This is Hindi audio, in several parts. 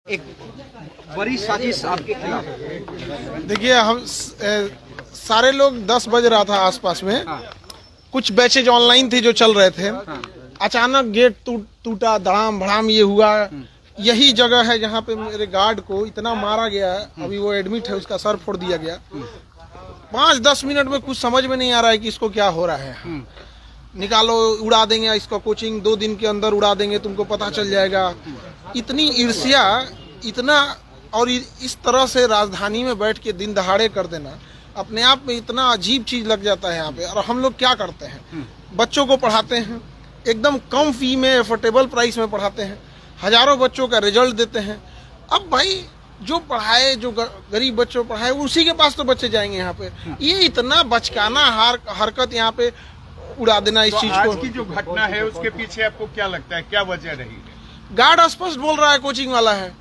एक बड़ी साजिश आपके खिलाफ। देखिए, हम सारे लोग 10 बज रहा था आसपास में। कुछ बैचेज ऑनलाइन थे जो चल रहे थे। अचानक गेट टूटा, धड़ाम भड़ाम ये हुआ। यही जगह है जहाँ पे मेरे गार्ड को इतना मारा गया है। अभी वो एडमिट है, उसका सर फोड़ दिया गया। 5-10 मिनट में कुछ समझ में नहीं आ रहा है कि इसको क्या हो रहा है। निकालो, उड़ा देंगे इसको, कोचिंग 2 दिन के अंदर उड़ा देंगे, तुमको पता चल जाएगा। इतनी ईर्ष्या, इतना, और इस तरह से राजधानी में बैठ के दिन दहाड़े कर देना अपने आप में इतना अजीब चीज लग जाता है यहाँ पे। और हम लोग क्या करते हैं, बच्चों को पढ़ाते हैं, एकदम कम फी में, एफोर्डेबल प्राइस में पढ़ाते हैं, हजारों बच्चों का रिजल्ट देते हैं। अब भाई जो पढ़ाए, जो गरीब बच्चों पढ़ाए, उसी के पास तो बच्चे जाएंगे यहाँ पे। ये इतना बचकाना हरकत यहाँ पे उड़ा देना इस चीज को। आज की जो घटना है उसके पीछे आपको क्या लगता है, क्या वजह रही है? गार्ड स्पष्ट बोल रहा है कोचिंग वाला है,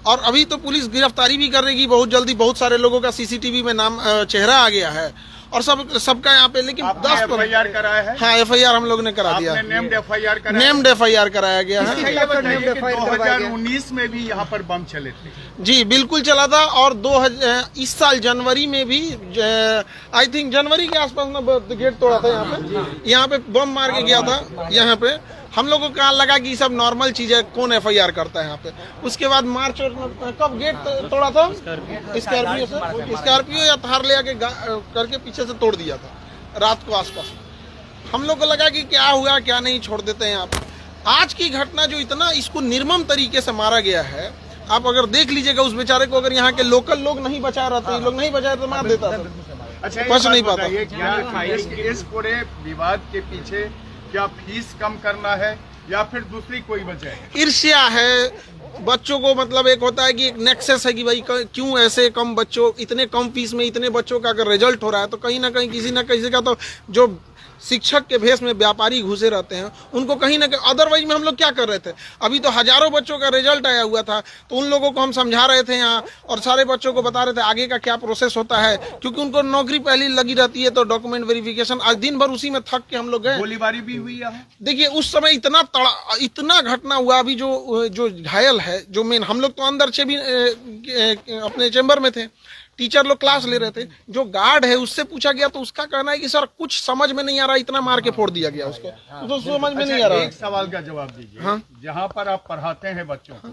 और अभी तो पुलिस गिरफ्तारी भी करेगी बहुत जल्दी। बहुत सारे लोगों का सीसीटीवी में नाम, चेहरा आ गया है और सबका यहाँ पे। लेकिन 10 FIR कराया है? हाँ, FIR हम लोग ने करा दिया। नेम्ड FIR कराया? नेम्ड FIR कराया गया है। 2019 में भी यहाँ पर बम चले थे। जी बिल्कुल चला था। और इस साल जनवरी में भी, आई थिंक जनवरी के आसपास ना गेट तोड़ा था यहाँ पे बम मार के गया था यहाँ पे। हम लोगों को कहा लगा कि सब नॉर्मल चीज है, कौन FIR करता है यहाँ पे। उसके बाद मार्च में कब गेट तोड़ा था? स्कॉर्पियो या थार ले आके करके पीछे से तोड़ दिया था रात को आसपास। हम लोग को लगा कि क्या हुआ क्या नहीं, छोड़ देते हैं यहाँ पे। आज की घटना जो इतना इसको निर्मम तरीके से मारा गया है, आप अगर देख लीजिएगा उस बेचारे को, अगर यहाँ के लोकल लोग नहीं बचा रहते, ये लोग नहीं बचाए तो मार देता था। अच्छा, बच नहीं पाता। इस पूरे विवाद के पीछे क्या फीस कम करना है या फिर दूसरी कोई वजह है? ईर्ष्या है बच्चों को। मतलब एक होता है कि एक नेक्सस है कि भाई क्यों ऐसे कम बच्चों, इतने कम फीस में इतने बच्चों का अगर रिजल्ट हो रहा है तो कहीं ना कहीं किसी ना किसी का तो, जो शिक्षक के भेष में व्यापारी घुसे रहते हैं उनको कहीं ना कहीं। अदरवाइज में हम लोग क्या कर रहे थे, अभी तो हजारों बच्चों का रिजल्ट आया हुआ था, तो उन लोगों को हम समझा रहे थे यहाँ, और सारे बच्चों को बता रहे थे आगे का क्या प्रोसेस होता है, क्योंकि उनको नौकरी पहले लगी रहती है तो डॉक्यूमेंट वेरिफिकेशन। आज दिन भर उसी में थक के हम लोग गए। गोलीबारी भी हुई है। देखिए उस समय इतना घटना हुआ। अभी जो घायल है, जो मेन, हम लोग तो अंदर से भी अपने चेंबर में थे, टीचर लोग क्लास ले रहे थे। जो गार्ड है उससे पूछा गया तो उसका कहना है कि सर कुछ समझ में नहीं आ रहा, इतना मार के फोड़ दिया गया उसको, तो समझ में नहीं आ रहा। एक सवाल का जवाब दीजिए। हाँ? जहाँ पर आप पढ़ाते हैं बच्चों को,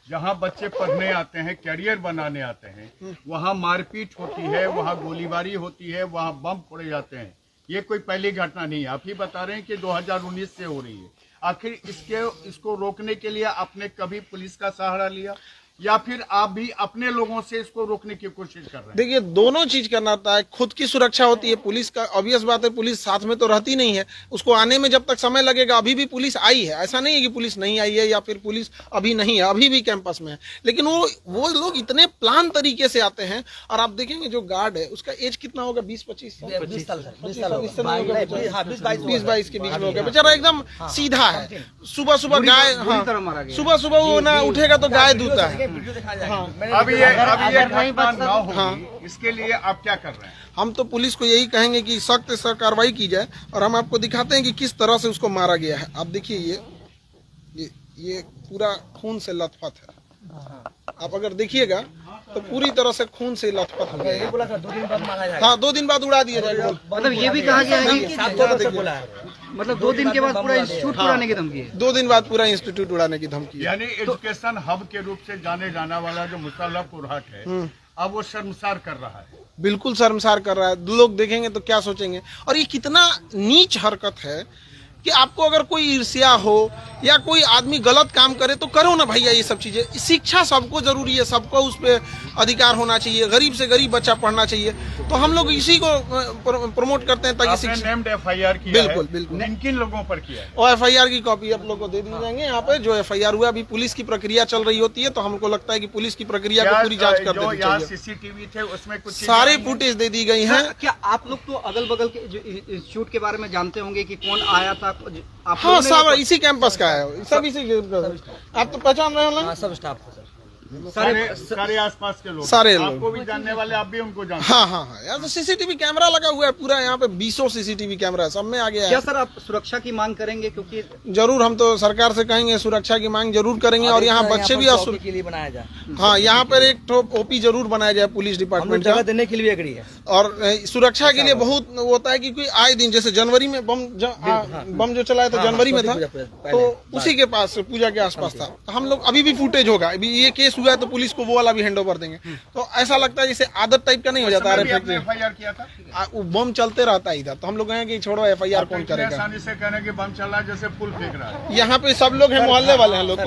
जहाँ बच्चे पढ़ने आते हैं, कैरियर बनाने आते हैं, वहाँ मारपीट होती है, वहाँ गोलीबारी होती है, वहाँ बम फोड़े जाते हैं। ये कोई पहली घटना नहीं है। आप ही बता रहे हैं कि 2019 से हो रही है। आखिर इसको रोकने के लिए आपने कभी पुलिस का सहारा लिया या फिर आप भी अपने लोगों से इसको रोकने की कोशिश कर रहे हैं? देखिए दोनों चीज करना होता है। खुद की सुरक्षा होती है, पुलिस का ऑब्वियस बात है, पुलिस साथ में तो रहती नहीं है, उसको आने में जब तक समय लगेगा। अभी भी पुलिस आई है, ऐसा नहीं है कि पुलिस नहीं आई है या फिर पुलिस अभी नहीं है, अभी भी कैंपस में है। लेकिन वो लोग इतने प्लान तरीके से आते हैं। और आप देखेंगे जो गार्ड है उसका एज कितना होगा, 20-25 साल, 20-22 के बीच में होगा। बेचारा एकदम सीधा है। सुबह सुबह गाय, सुबह सुबह वो ना उठेगा तो गाय दूता है। अब ये घटना ना हो, इसके लिए आप क्या कर रहे हैं? हम तो पुलिस को यही कहेंगे कि सख्त से कार्रवाई की जाए, और हम आपको दिखाते हैं कि किस तरह से उसको मारा गया है। आप देखिए ये पूरा खून से लथपथ है। आप अगर देखिएगा तो पूरी तरह से खून से लथपथ हो गया। 2 दिन बाद उड़ा दिया जाएगा। मतलब ये भी कहा गया है कि मतलब 2 दिन के बाद पूरा इंस्टीट्यूट उड़ाने की धमकी है। 2 दिन बाद पूरा इंस्टीट्यूट उड़ाने की धमकी है। यानी एजुकेशन हब के रूप से जाने जाना वाला जो मुसल्लापुर हाट है, अब वो शर्मसार कर रहा है। बिल्कुल शर्मसार कर रहा है। लोग देखेंगे तो क्या सोचेंगे। और ये कितना नीच हरकत है कि आपको अगर कोई ईर्ष्या हो या कोई आदमी गलत काम करे तो करो ना भैया। ये सब चीजें, शिक्षा सबको जरूरी है, सबको उस पर अधिकार होना चाहिए। गरीब से गरीब बच्चा पढ़ना चाहिए, तो हम लोग इसी को प्रमोट करते हैं ताकि शिक्षा। नेम्ड FIR किया बिल्कुल बिल्कुल। किन लोगों पर किया है? और FIR की कॉपी आप लोग को दे दी जाएंगे। यहाँ पे जो FIR हुआ, अभी पुलिस की प्रक्रिया चल रही होती है, तो हमको लगता है कि पुलिस की प्रक्रिया को पूरी जांच कर देनी चाहिए। CCTV थे उसमें कुछ सारे फुटेज दे दी गई है। क्या आप लोग तो अगल बगल के जो इंस्टीट्यूट के बारे में जानते होंगे कि कौन आया था? हाँ, सब इसी कैंपस का है, सब इसी। आप तो पहचान रहे हो ना? सब स्टाफ है सर। सारे आसपास के लोग, सारे लोग। आपको भी जानने वाले, आप भी उनको जानते हाँ हाँ हाँ, यहाँ तो सीसीटीवी कैमरा लगा हुआ है पूरा, यहाँ पे 20 सीसीटीवी कैमरा सब में आ गया क्या है। सर आप सुरक्षा की मांग करेंगे, क्योंकि जरूर हम तो सरकार से कहेंगे सुरक्षा की मांग जरूर करेंगे, और यहाँ बच्चे भी के लिए बनाया जाए, हाँ यहाँ पर एक तो ओपी जरूर बनाया जाए पुलिस डिपार्टमेंट का, देने के लिए एग्री है। और सुरक्षा के लिए बहुत होता है कि कोई आए दिन, जैसे जनवरी में बम जो चलाया था जनवरी में था, तो उसी के पास पूजा के आसपास था। तो हम लोग अभी भी फुटेज होगा, अभी ये केस हुआ है तो पुलिस को वो वाला भी हैंड ओवर देंगे। तो ऐसा लगता है जैसे आदत टाइप का नहीं हो जाता है, FIR किया था, वो बम चलते रहता है इधर, तो हम लोग कहें कि छोड़ो FIR कौन करेगा। आसानी से कहने कि बम चला जैसे पुल फेंक रहा है। यहाँ पे सब लोग हैं, मोहल्ले वाले हैं लोग,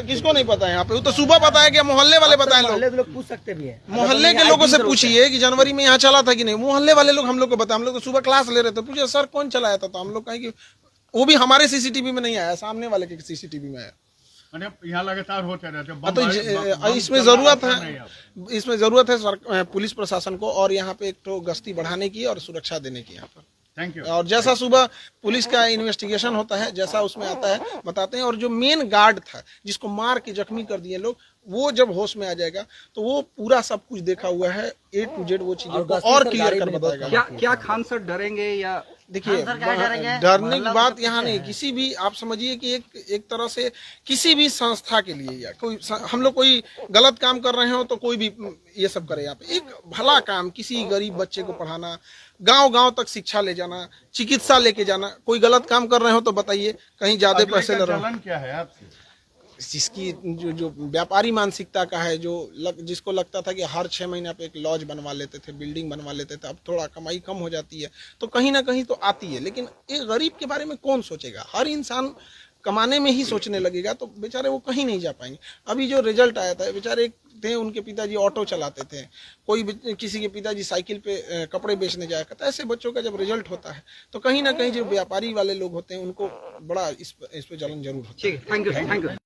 किसको नहीं पता है यहाँ पे, वो तो सुबह पता है कि मोहल्ले वाले बताए लोग पूछ सकते भी है, मोहल्ले के लोगों से पूछिए कि जनवरी में यहाँ चला था कि नहीं, मोहल्ले वाले लोग हम लोग को बताए। हम लोग तो सुबह क्लास ले रहे थे, पूछे सर कौन चलाया था, तो हम लोग कहें कि वो भी हमारे सीसीटीवी में नहीं आया, सामने वाले के सीसीटीवी में आया। यहाँ लगातार होते रहते, तो इसमें जरूरत है, इसमें जरूरत है पुलिस प्रशासन को, और यहाँ पे एक तो गश्ती बढ़ाने की और सुरक्षा देने की यहाँ पर। Thank you. और जैसा सुबह पुलिस का इन्वेस्टिगेशन होता है, जैसा उसमें आता है बताते हैं, और जो मेन गार्ड था जिसको मार के जख्मी कर दिए लोग, वो जब होश में आ जाएगा तो वो पूरा सब कुछ देखा हुआ है A to Z, वो चीजों को और क्लियर कर बताएगा। क्या खान सर डरेंगे या देखिए डरने की बात यहाँ नहीं, किसी भी आप समझिए कि एक तरह से किसी भी संस्था के लिए या कोई हम लोग कोई गलत काम कर रहे हो तो कोई भी ये सब करे, यहाँ पे एक भला काम, किसी गरीब बच्चे को पढ़ाना, गांव-गांव तक शिक्षा ले जाना, चिकित्सा लेके जाना, कोई गलत काम कर रहे हो तो बताइए, कहीं ज्यादा पैसे ले रहे हो। क्या है आपसे, जिसकी जो व्यापारी मानसिकता का है, जिसको लगता था कि हर 6 महीना पे एक लॉज बनवा लेते थे, बिल्डिंग बनवा लेते थे, अब थोड़ा कमाई कम हो जाती है तो कहीं ना कहीं तो आती है, लेकिन एक गरीब के बारे में कौन सोचेगा, हर इंसान कमाने में ही सोचने लगेगा, तो बेचारे वो कहीं नहीं जा पाएंगे। अभी जो रिजल्ट आया था, बेचारे थे, उनके पिताजी ऑटो चलाते थे, कोई किसी के पिताजी साइकिल पे कपड़े बेचने जाया करता, ऐसे बच्चों का जब रिजल्ट होता है तो कहीं ना कहीं जो व्यापारी वाले लोग होते हैं उनको बड़ा इस पे जलन जरूर होता है। ठीक है, थैंक यू।